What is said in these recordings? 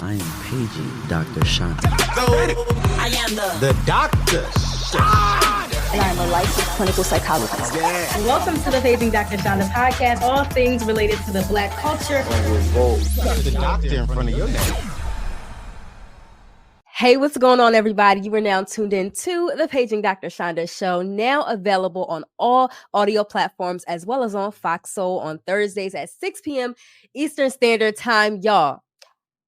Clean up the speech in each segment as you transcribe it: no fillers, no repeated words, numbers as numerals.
I am paging Dr. Chanda. I am the doctor. And I'm a licensed clinical psychologist. Yeah. Welcome to the Paging Dr. Chanda podcast, all things related to the Black culture. The doctor in front of your name. Hey, what's going on, everybody? You are now tuned in to the Paging Dr. Chanda show, now available on all audio platforms as well as on Fox Soul on Thursdays at 6 p.m. Eastern Standard Time. Y'all,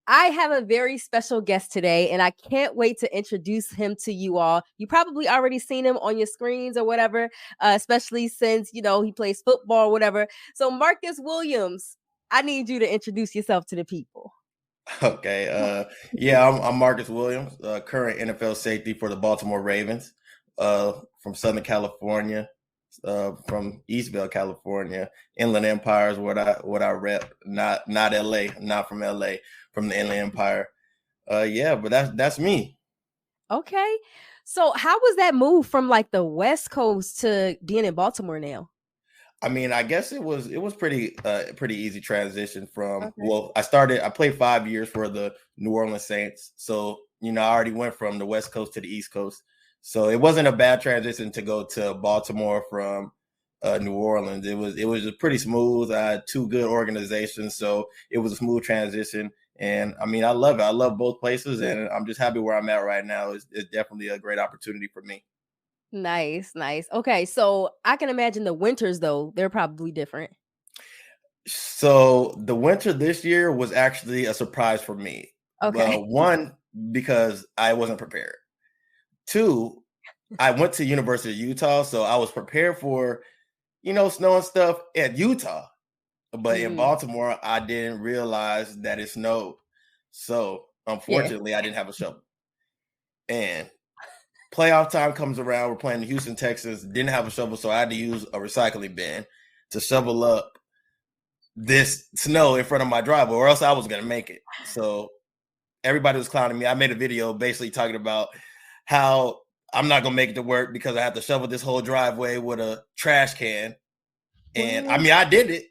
I have a very special guest today, and I can't wait to introduce him to you all. You probably already seen him on your screens or whatever, especially since, he plays football or whatever. So Marcus Williams, I need you to introduce yourself to the people. Okay. I'm Marcus Williams, current NFL safety for the Baltimore Ravens, from Southern California, from Eastville, California. Inland Empire is what I rep, not LA, not from LA, from the Inland Empire. But that's me. Okay. So how was that move from like the West Coast to being in Baltimore now? I mean, I guess it was pretty easy transition from, I played 5 years for the New Orleans Saints. So, I already went from the West Coast to the East Coast. So it wasn't a bad transition to go to Baltimore from New Orleans. It was just pretty smooth. I had two good organizations. So it was a smooth transition. And I mean, I love it. I love both places, and I'm just happy where I'm at right now. It's definitely a great opportunity for me. Nice. Okay, so I can imagine the winters, though, they're probably different. So the winter this year was actually a surprise for me. Okay. One, because I wasn't prepared. Two, I went to University of Utah, so I was prepared for, snow and stuff at Utah. But in Baltimore, I didn't realize that it snowed. So unfortunately, I didn't have a shovel. And playoff time comes around. We're playing the Houston Texans. Didn't have a shovel, so I had to use a recycling bin to shovel up this snow in front of my driveway, or else I was going to make it. So everybody was clowning me. I made a video basically talking about how I'm not going to make it to work because I have to shovel this whole driveway with a trash can. And I mean, I did it.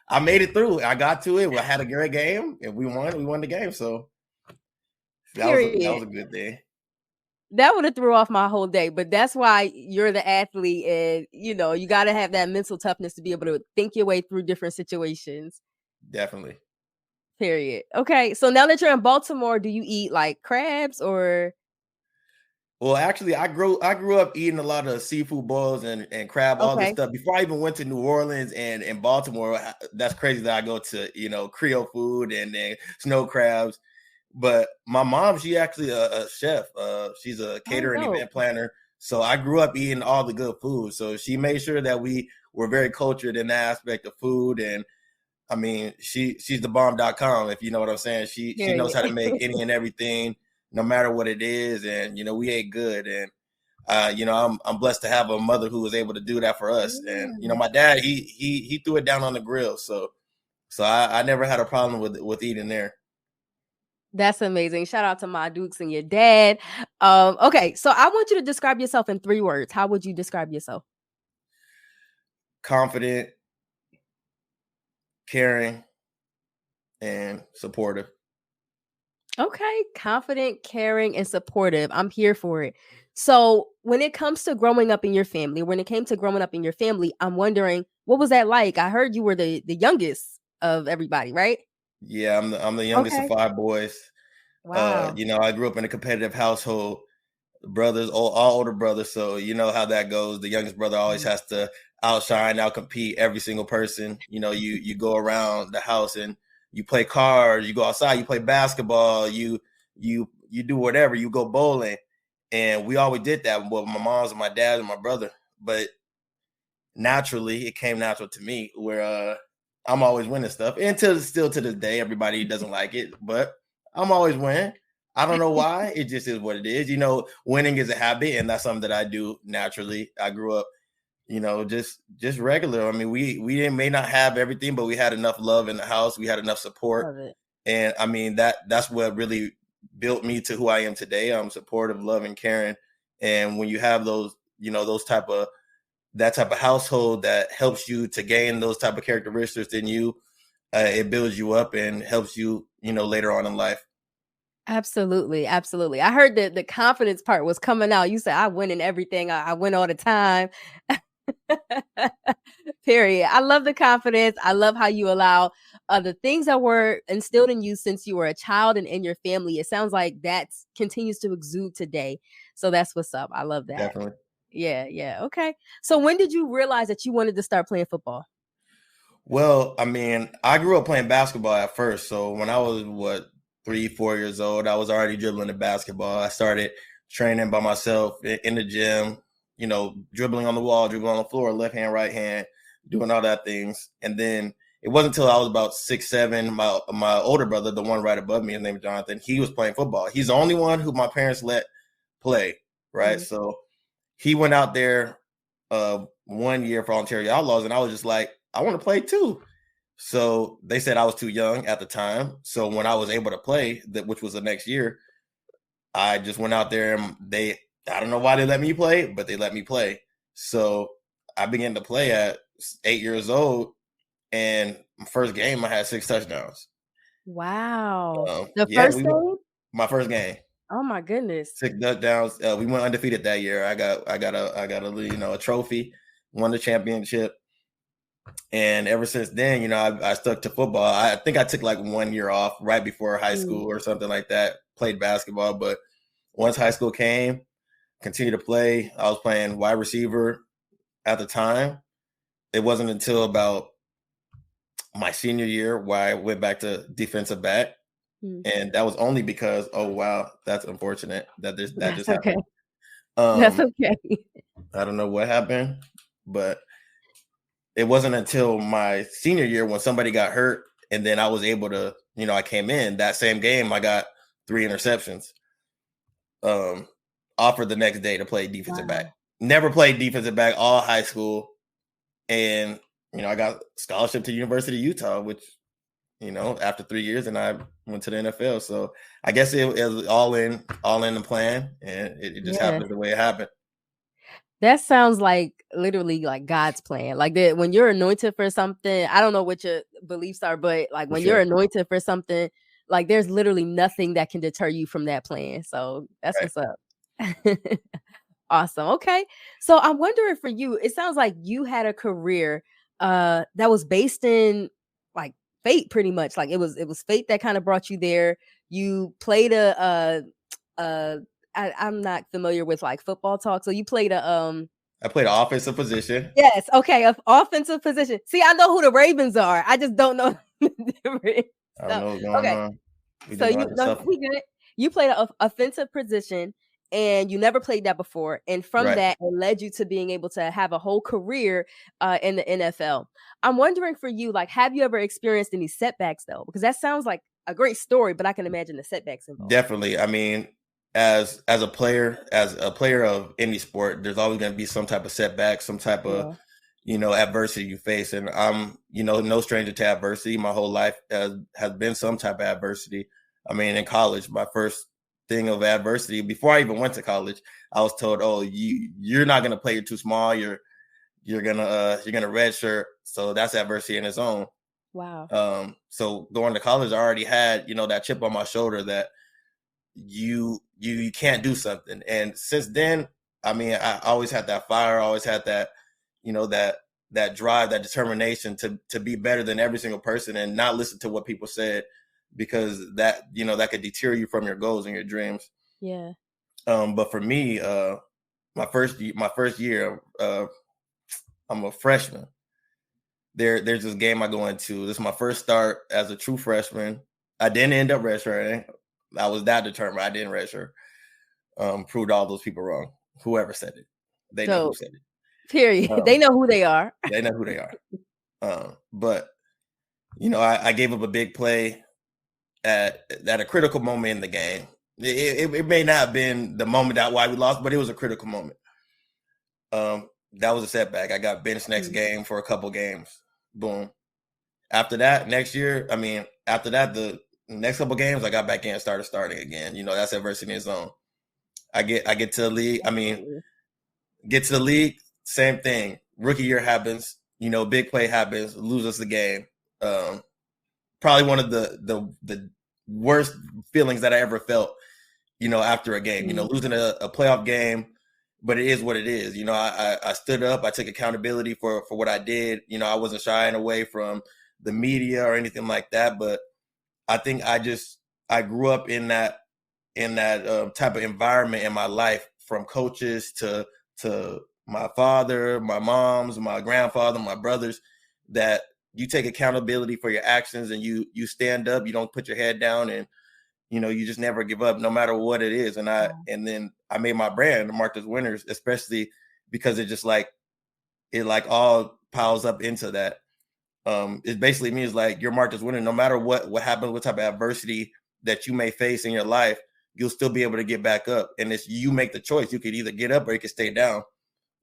I made it through. I got to it. I had a great game, and we won. We won the game. So that was a good thing. That would have threw off my whole day, but that's why you're the athlete, and you got to have that mental toughness to be able to think your way through different situations. Definitely. Period. Okay, so now that you're in Baltimore, do you eat like crabs or? Well, actually, I grew up eating a lot of seafood boils and crab, all this stuff. Before I even went to New Orleans and Baltimore, that's crazy that I go to Creole food and then snow crabs. But my mom, she actually a chef. She's a catering event planner. So I grew up eating all the good food. So she made sure that we were very cultured in that aspect of food. And I mean, she's the bomb.com, if you know what I'm saying. She knows how to make any and everything, no matter what it is. And, we ate good. And, I'm blessed to have a mother who was able to do that for us. And, my dad, he threw it down on the grill. So I never had a problem with eating there. That's amazing. Shout out to my Dukes and your dad. Okay, so I want you to describe yourself in 3 words. How would you describe yourself? Confident, caring, and supportive. Okay, confident, caring, and supportive. I'm here for it. So when it comes to growing up in your family, I'm wondering, what was that like? I heard you were the youngest of everybody, right? Yeah, I'm the youngest of 5 boys. Wow. I grew up in a competitive household. Brothers, all older brothers. So you know how that goes. The youngest brother always has to outshine, outcompete every single person. You go around the house and you play cards. You go outside. You play basketball. You do whatever. You go bowling, and we always did that with my moms and my dad and my brother. But naturally, it came natural to me where I'm always winning stuff. And still to this day, everybody doesn't like it, but I'm always winning. I don't know why. It just is what it is. Winning is a habit, and that's something that I do naturally. I grew up, just regular. I mean, we may not have everything, but we had enough love in the house. We had enough support. And I mean, that's what really built me to who I am today. I'm supportive, loving, caring. And when you have those, that type of household that helps you to gain those type of characteristics in you, it builds you up and helps you, later on in life. Absolutely. Absolutely. I heard that the confidence part was coming out. You said, I win in everything. I win all the time. Period. I love the confidence. I love how you allow the things that were instilled in you since you were a child and in your family. It sounds like that continues to exude today. So that's what's up. I love that. Definitely. Yeah. Yeah. Okay. So when did you realize that you wanted to start playing football? Well, I mean, I grew up playing basketball at first. So when I was 3-4 years old, I was already dribbling the basketball. I started training by myself in the gym, dribbling on the wall, dribbling on the floor, left hand, right hand, doing all that things. And then it wasn't until I was about 6, 7, my older brother, the one right above me, his name is Jonathan, he was playing football. He's the only one who my parents let play, right? Mm-hmm. So he went out there 1 year for Ontario Outlaws, and I was just like, I want to play too. So they said I was too young at the time. So when I was able to play, which was the next year, I just went out there and I don't know why they let me play, but they let me play. So I began to play at 8 years old, and my first game I had 6 touchdowns. Wow. First game? My first game. Oh my goodness. 6 touchdowns. We went undefeated that year. I got a trophy, won the championship. And ever since then, I stuck to football. I think I took like 1 year off right before high school or something like that, played basketball. But once high school came, continued to play. I was playing wide receiver at the time. It wasn't until about my senior year where I went back to defensive back. And that was only because, oh, wow, that's unfortunate that just happened. That's okay. I don't know what happened, but it wasn't until my senior year when somebody got hurt, and then I was able to, I came in that same game. I got 3 interceptions. Offered the next day to play defensive back. Never played defensive back all high school, and I got scholarship to University of Utah, which after 3 years, and I went to the NFL. So I guess it was all in the plan, and it just happened the way it happened. That sounds like literally like God's plan. Like that when you're anointed for something, I don't know what your beliefs are, but like when you're anointed for something, like there's literally nothing that can deter you from that plan. So that's what's up. Awesome. Okay. So I'm wondering for you, it sounds like you had a career that was based in like fate pretty much. Like it was fate that kind of brought you there. You played I'm not familiar with like football talk. So you played I played an offensive position. Yes. Okay. An offensive position. See, I know who the Ravens are. I just don't know the difference. I don't know what's going on. So you played an offensive position and you never played that before. And from that, it led you to being able to have a whole career in the NFL. I'm wondering for you, like, have you ever experienced any setbacks though? Because that sounds like a great story, but I can imagine the setbacks involved. Definitely. I mean, as a player of any sport, there's always going to be some type of setback, some type of, adversity you face. And I'm, no stranger to adversity. My whole life has been some type of adversity. I mean, in college, my first thing of adversity, before I even went to college, I was told, oh, you're not going to play, you're too small. You're going to redshirt. So that's adversity in its own. Wow. So going to college, I already had, that chip on my shoulder that you can't do something. And since then, I mean, I always had that fire, I always had that, that drive, that determination to be better than every single person and not listen to what people said, because that, that could deter you from your goals and your dreams. Yeah. But for me, my first year, I'm a freshman. There's this game I go into. This is my first start as a true freshman. I didn't end up redshirting. I was that determined. I didn't redshirt. Proved all those people wrong. Whoever said it, they know who said it. Period. They know who they are. They know who they are. But I gave up a big play at a critical moment in the game. It may not have been the moment that why we lost, but it was a critical moment. That was a setback. I got benched next game for a couple games. Boom. After that, the next couple games, I got back in and started starting again. That's adversity in its own. I get to the league. Same thing. Rookie year happens. Big play happens. Lose us the game. probably one of the worst feelings that I ever felt, after a game, losing a playoff game, but it is what it is. I stood up, I took accountability for what I did. I wasn't shying away from the media or anything like that, but I think I grew up in that type of environment in my life, from coaches to my father, my mom's, my grandfather, my brothers, that you take accountability for your actions and you stand up, you don't put your head down, and you just never give up no matter what it is. And then I made my brand marked as winners, especially because it just it all piles up into that. It basically means you're marked as winner no matter what happens, what type of adversity that you may face in your life, you'll still be able to get back up. And it's you make the choice. You could either get up or you could stay down.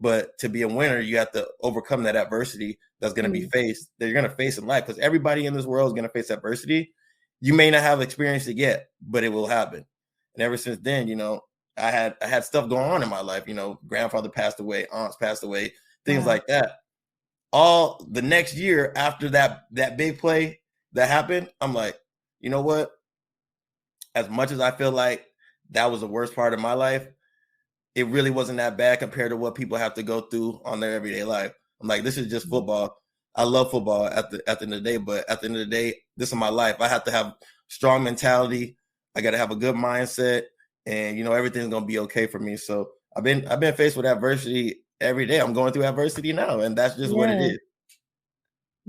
But to be a winner, you have to overcome that adversity that's going to be faced, that you're going to face in life, because everybody in this world is going to face adversity. You may not have experienced it yet, but it will happen. And ever since then, I had stuff going on in my life. Grandfather passed away, aunts passed away, things like that. All the next year after that big play that happened, I'm like, you know what? As much as I feel like that was the worst part of my life, it really wasn't that bad compared to what people have to go through on their everyday life. I'm like, this is just football. I love football at the end of the day, but at the end of the day, this is my life. I have to have strong mentality. I got to have a good mindset, and everything's gonna be okay for me. So I've been faced with adversity every day. I'm going through adversity now, and that's just what it is.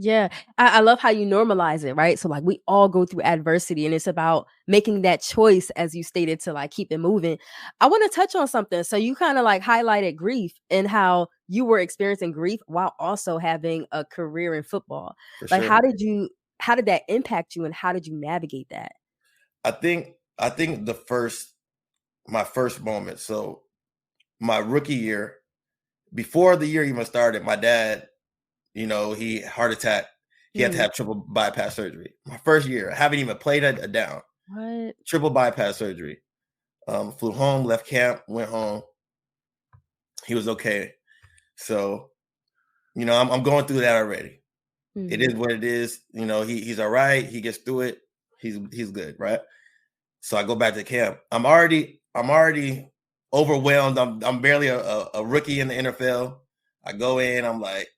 Yeah. I love how you normalize it, right? So we all go through adversity, and it's about making that choice, as you stated, to keep it moving. I want to touch on something. So you kind of highlighted grief and how you were experiencing grief while also having a career in football. For sure. How did that impact you, and how did you navigate that? I think my first moment. So my rookie year, before the year even started, my dad, he heart attack. He had to have triple bypass surgery. My first year, I haven't even played a down. What? Triple bypass surgery. Flew home, left camp, went home. He was okay. So, I'm going through that already. Mm-hmm. It is what it is. He's all right. He gets through it. He's good, right? So I go back to camp. I'm already overwhelmed. I'm barely a rookie in the NFL. I go in. I'm like,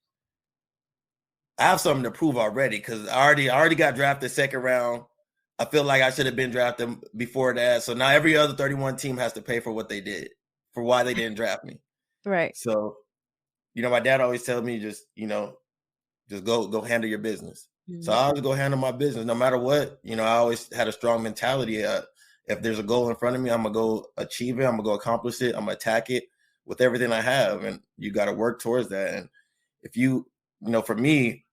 I have something to prove already, because I already got drafted second round. I feel like I should have been drafted before that. So now every other 31 team has to pay for what they did, for why they didn't draft me. Right. So, my dad always tells me just go handle your business. Mm-hmm. So I always go handle my business no matter what. I always had a strong mentality. If there's a goal in front of me, I'm going to go achieve it. I'm going to go accomplish it. I'm going to attack it with everything I have. And you got to work towards that. And if for me,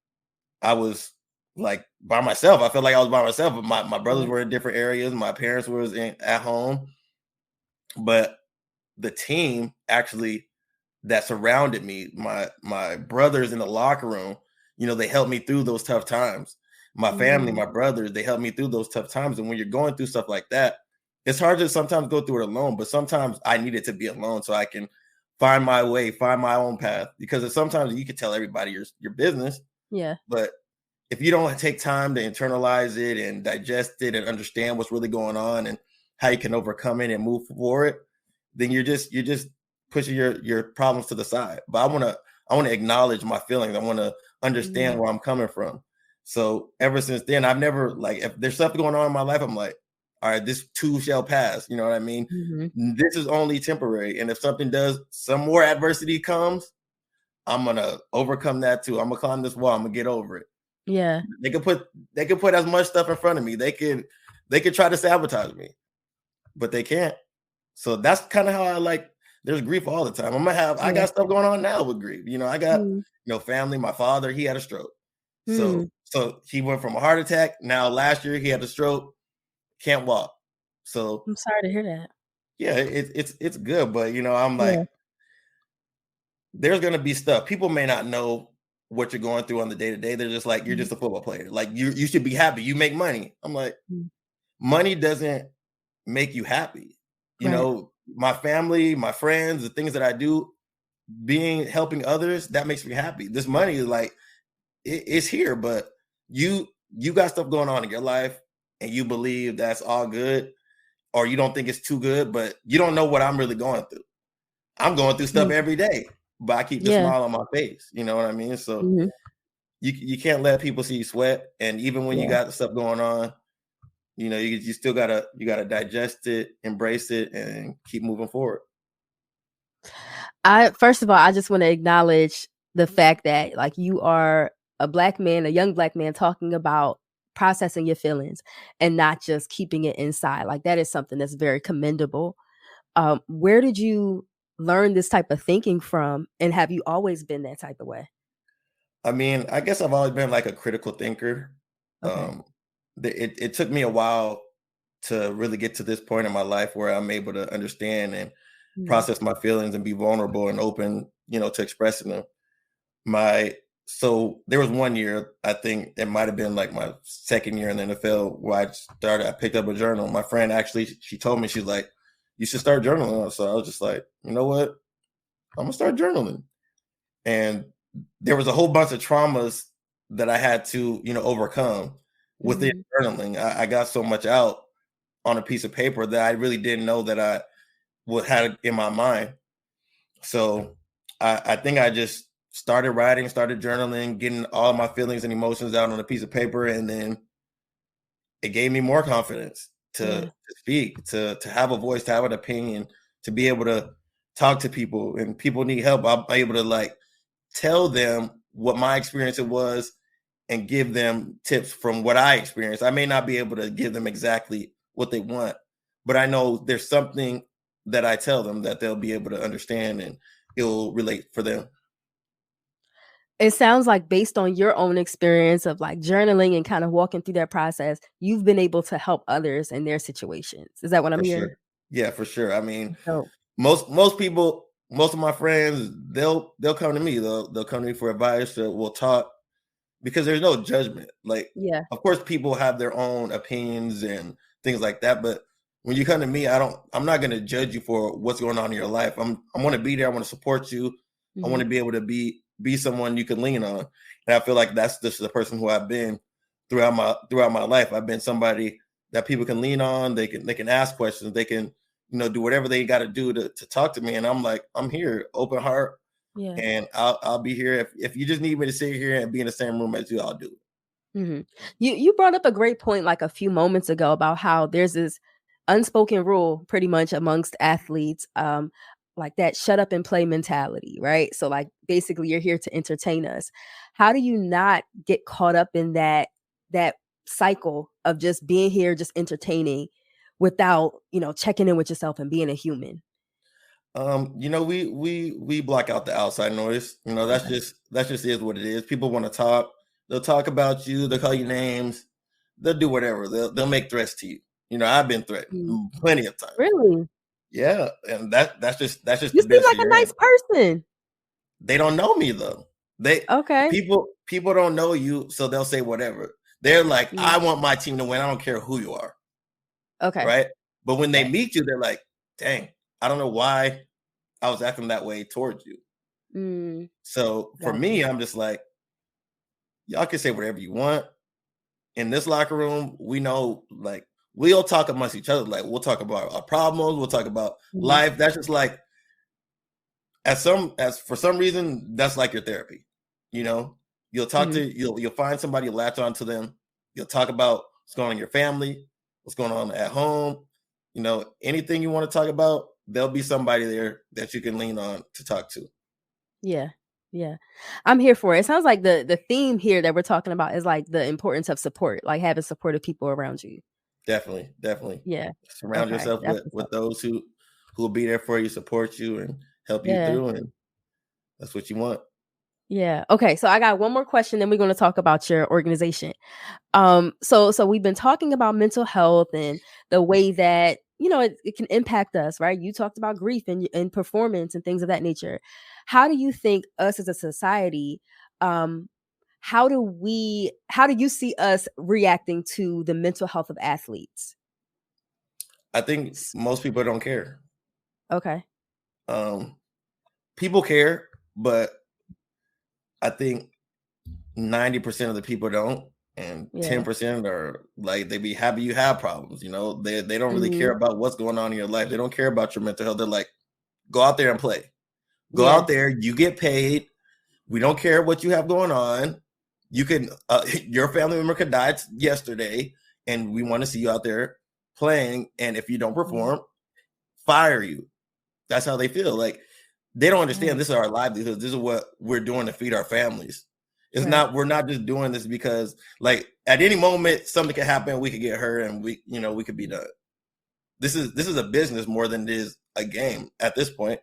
I was by myself. I felt like I was by myself. But my brothers were in different areas. My parents were at home. But the team actually that surrounded me, my brothers in the locker room, they helped me through those tough times. My family, my brothers, they helped me through those tough times. And when you're going through stuff like that, it's hard to sometimes go through it alone. But sometimes I needed to be alone so I can find my way, find my own path. Because sometimes you can tell everybody your business. Yeah. But if you don't take time to internalize it and digest it and understand what's really going on and how you can overcome it and move forward, then you're just pushing your problems to the side. But I want to acknowledge my feelings. I want to understand where I'm coming from. So ever since then, I've never if there's stuff going on in my life, I'm like, all right, this too shall pass. You know what I mean? Mm-hmm. This is only temporary. And if some more adversity comes, I'm going to overcome that too. I'm going to climb this wall. I'm going to get over it. Yeah. They could put as much stuff in front of me. They could try to sabotage me, but they can't. So that's kind of how there's grief all the time. I got stuff going on now with grief. I got, family, my father, he had a stroke. So he went from a heart attack. Now last year he had a stroke, can't walk. So I'm sorry to hear that. Yeah, it's good. But I'm there's going to be stuff. People may not know what you're going through on the day-to-day. They're just you're just a football player. You should be happy. You make money. I'm like, money doesn't make you happy. My family, my friends, the things that I do, helping others, that makes me happy. This money is it's here, but you you got stuff going on in your life and you believe that's all good, or you don't think it's too good, but you don't know what I'm really going through. I'm going through stuff every day, but I keep the smile on my face. You know what I mean? So you can't let people see you sweat. And even when you got the stuff going on, you know, you still gotta digest it, embrace it, and keep moving forward. First of all, I just want to acknowledge the fact that like you are a black man, a young black man, talking about processing your feelings and not just keeping it inside. Like that is something that's very commendable. Where did you learn this type of thinking from, and have you always been that type of way? I mean, I guess I've always been like a critical thinker. Okay. It took me a while to really get to this point in my life where I'm able to understand and process my feelings and be vulnerable and open, you know, to expressing them. So there was one year, I think it might have been like my second year in the NFL, where I picked up a journal. My friend actually, she told me, she's like, you should start journaling. So I was just like, you know what? I'm gonna start journaling. And there was a whole bunch of traumas that I had to, you know, overcome within journaling. I got so much out on a piece of paper that I really didn't know that I had in my mind. So I think I just started writing, started journaling, getting all my feelings and emotions out on a piece of paper. And then it gave me more confidence to speak, to have a voice, to have an opinion, to be able to talk to people. And people need help, I'm able to like tell them what my experience was and give them tips from what I experienced. I may not be able to give them exactly what they want, but I know there's something that I tell them that they'll be able to understand and it'll relate for them. It sounds like based on your own experience of like journaling and kind of walking through that process, you've been able to help others in their situations. Is that what I'm For hearing? sure. Yeah, for sure. I mean, So, most people, most of my friends, they'll come to me. They'll come to me for advice. We'll talk because there's no judgment. Like, yeah. of course, people have their own opinions and things like that. But when you come to me, I'm not going to judge you for what's going on in your life. I want to be there. I want to support you. I want to be able to be someone you can lean on. And I feel like that's just the person who I've been throughout my life. I've been somebody that people can lean on. They can ask questions. They can, you know, do whatever they got to do to talk to me. And I'm like, I'm here, open heart. Yeah. And I'll be here. If you just need me to sit here and be in the same room as you, I'll do it. You brought up a great point like a few moments ago about how there's this unspoken rule pretty much amongst athletes, like that shut up and play mentality, right? So like basically you're here to entertain us. How do you not get caught up in that cycle of just being here, just entertaining without, you know, checking in with yourself and being a human? You know, we block out the outside noise. You know, that's just is what it is. People want to talk. They'll talk about you. They'll call you names. They'll do whatever. They'll make threats to you. You know, I've been threatened plenty of times. Really? Yeah, and that's just You the best seem like a nice person. They don't know me though. People don't know you, so they'll say whatever. They're like, I want my team to win. I don't care who you are. Okay. Right. But when they meet you, they're like, dang, I don't know why I was acting that way towards you. So for me, I'm just like, y'all can say whatever you want. In this locker room, we know, like, we'll talk amongst each other. Like, we'll talk about our problems. We'll talk about life. That's just like, for some reason, that's like your therapy. You know, you'll talk to, you'll find somebody, you'll latch on to them. You'll talk about what's going on in your family, what's going on at home. You know, anything you want to talk about, there'll be somebody there that you can lean on to talk to. Yeah. Yeah. I'm here for it. It sounds like the theme here that we're talking about is like the importance of support, like having supportive people around you. Definitely. Yeah. Surround yourself with those who will be there for you, support you, and help you through. And that's what you want. Yeah. Okay. So I got one more question, then we're going to talk about your organization. So we've been talking about mental health and the way that, you know, it can impact us, right? You talked about grief and performance and things of that nature. How do you think us as a society, how do you see us reacting to the mental health of athletes? I think most people don't care. Okay. People care, but I think 90% of the people don't. and Yeah. 10% are like, they be happy you have problems. You know, they don't really care about what's going on in your life. They don't care about your mental health. They're like, go out there and play. Go Yeah. out there. You get paid. We don't care what you have going on. You can, your family member could die yesterday, and we want to see you out there playing. And if you don't perform, fire you. That's how they feel. Like, they don't understand this is our livelihood. This is what we're doing to feed our families. It's not, we're not just doing this because, like, at any moment something could happen, we could get hurt, and we could be done. This is a business more than it is a game at this point.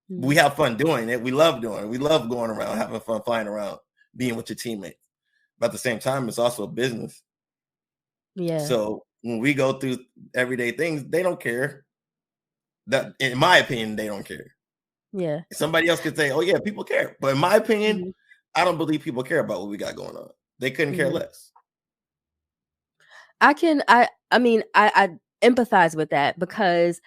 We have fun doing it. We love doing it. We love going around, having fun, flying around, being with your teammates. But at the same time, it's also a business. Yeah. So when we go through everyday things, they don't care. That, in my opinion, they don't care. Yeah. Somebody else could say, "Oh yeah, people care," but in my opinion, I don't believe people care about what we got going on. They couldn't care less. I empathize with that, because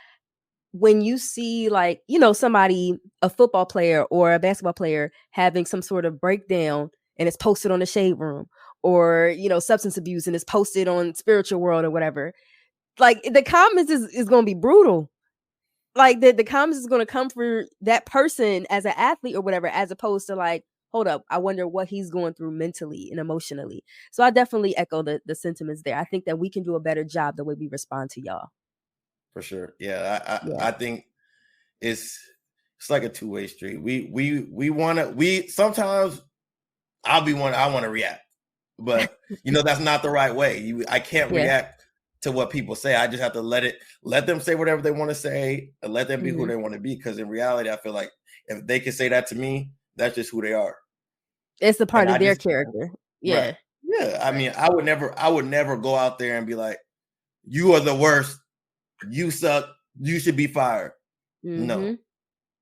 when you see, like, somebody, a football player or a basketball player, having some sort of breakdown and it's posted on the Shade Room, or, substance abuse and it's posted on Spiritual World or whatever, like, the comments is going to be brutal. Like, the comments is going to come for that person as an athlete or whatever, as opposed to, like, hold up, I wonder what he's going through mentally and emotionally. So I definitely echo the sentiments there. I think that we can do a better job the way we respond to y'all. For sure. Yeah. I think it's like a two-way street. Sometimes I want to react, but that's not the right way. I can't react to what people say. I just have to let them say whatever they want to say, and let them be who they want to be. Because in reality, I feel like if they can say that to me, that's just who they are. It's a part of their character. Yeah. Right. Yeah. I mean, I would never go out there and be like, you are the worst. You suck. You should be fired. No.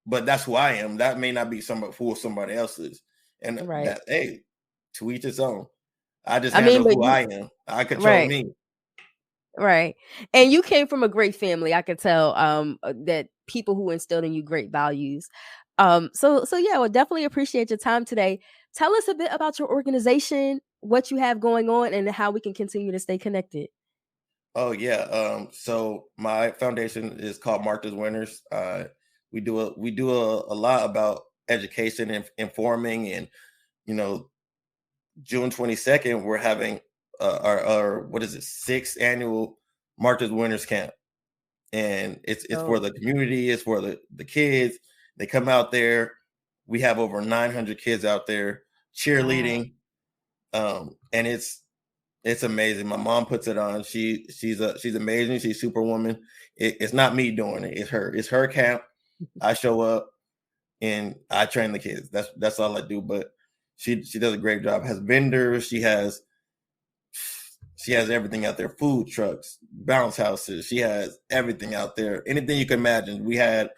But that's who I am. That may not be who somebody else is. And that, hey, to each its own. I just handle who I am. I control me. Right. And you came from a great family. I could tell that people who instilled in you great values. So yeah, I would definitely appreciate your time today. Tell us a bit about your organization, what you have going on, and how we can continue to stay connected. Oh yeah. So my foundation is called Marked as Winners. We do a lot about education and informing, and June 22nd we're having our 6th annual Marked as Winners camp, and it's for the community. It's for the kids. They come out there. We have over 900 kids out there cheerleading, and it's amazing. My mom puts it on. She's amazing. She's Superwoman. It's not me doing it. It's her. It's her camp. I show up and I train the kids. That's all I do. But she does a great job. Has vendors. She has everything out there. Food trucks, bounce houses. She has everything out there. Anything you can imagine. We had,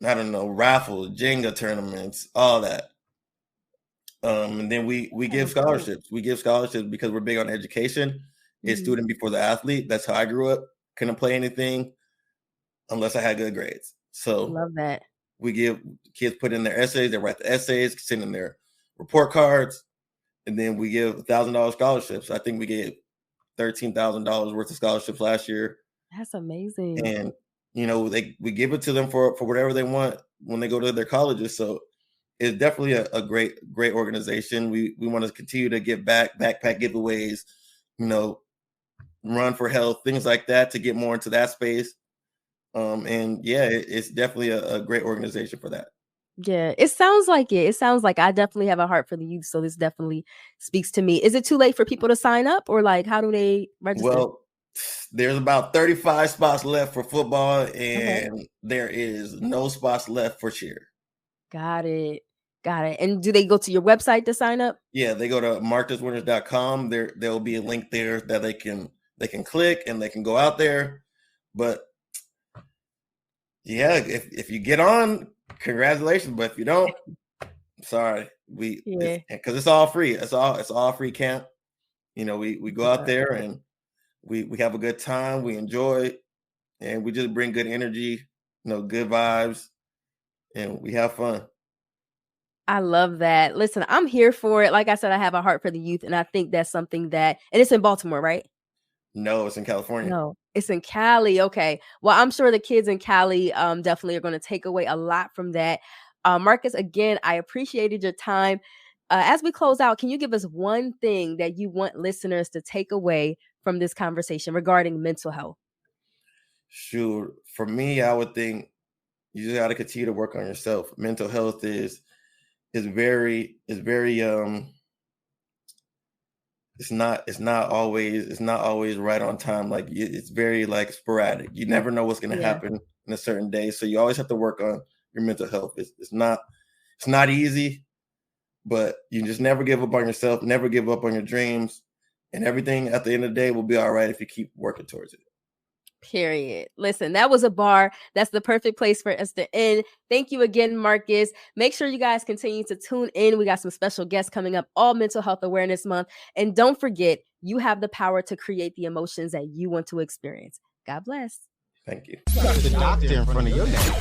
I don't know, raffles, Jenga tournaments, all that. And then we give scholarships. We give scholarships because we're big on education. It's student before the athlete. That's how I grew up. Couldn't play anything unless I had good grades. So love that. We give kids put in their essays. They write the essays, send in their report cards, and then we give $1,000 scholarships. I think we gave $13,000 worth of scholarships last year. That's amazing. And we give it to them for whatever they want when they go to their colleges. So it's definitely a great organization. We want to continue to give back, backpack giveaways, run for health, things like that, to get more into that space. And yeah, it's definitely a great organization for that. Yeah, it sounds like it. It sounds like I definitely have a heart for the youth, so this definitely speaks to me. Is it too late for people to sign up, or like, how do they register? Well, there's about 35 spots left for football, and there is no spots left for cheer. Got it. And do they go to your website to sign up? Yeah, they go to markedaswinners.com. There will be a link there that they can click and they can go out there. But yeah, if you get on, congratulations. But if you don't, sorry. Because it's all free. It's all free camp. We go out there and we have a good time. We enjoy, and we just bring good energy, good vibes, and we have fun. I love that. Listen, I'm here for it. Like I said, I have a heart for the youth, and I think that's something that, and it's in Baltimore, right? No, it's in California. No, it's in Cali. Okay. Well, I'm sure the kids in Cali definitely are going to take away a lot from that. Marcus, again, I appreciated your time. As we close out, can you give us one thing that you want listeners to take away from this conversation regarding mental health? Sure. For me, I would think you just got to continue to work on yourself. Mental health is very it's not always right on time. Like it's very like sporadic. You never know what's going to happen in a certain day. So you always have to work on your mental health. It's not easy, but you just never give up on yourself, never give up on your dreams, and everything at the end of the day will be all right if you keep working towards it. Period. Listen, that was a bar. That's the perfect place for us to end. Thank you again, Marcus. Make sure you guys continue to tune in. We got some special guests coming up all Mental Health Awareness Month. And don't forget, you have the power to create the emotions that you want to experience. God bless. Thank you. The doctor in front of your name.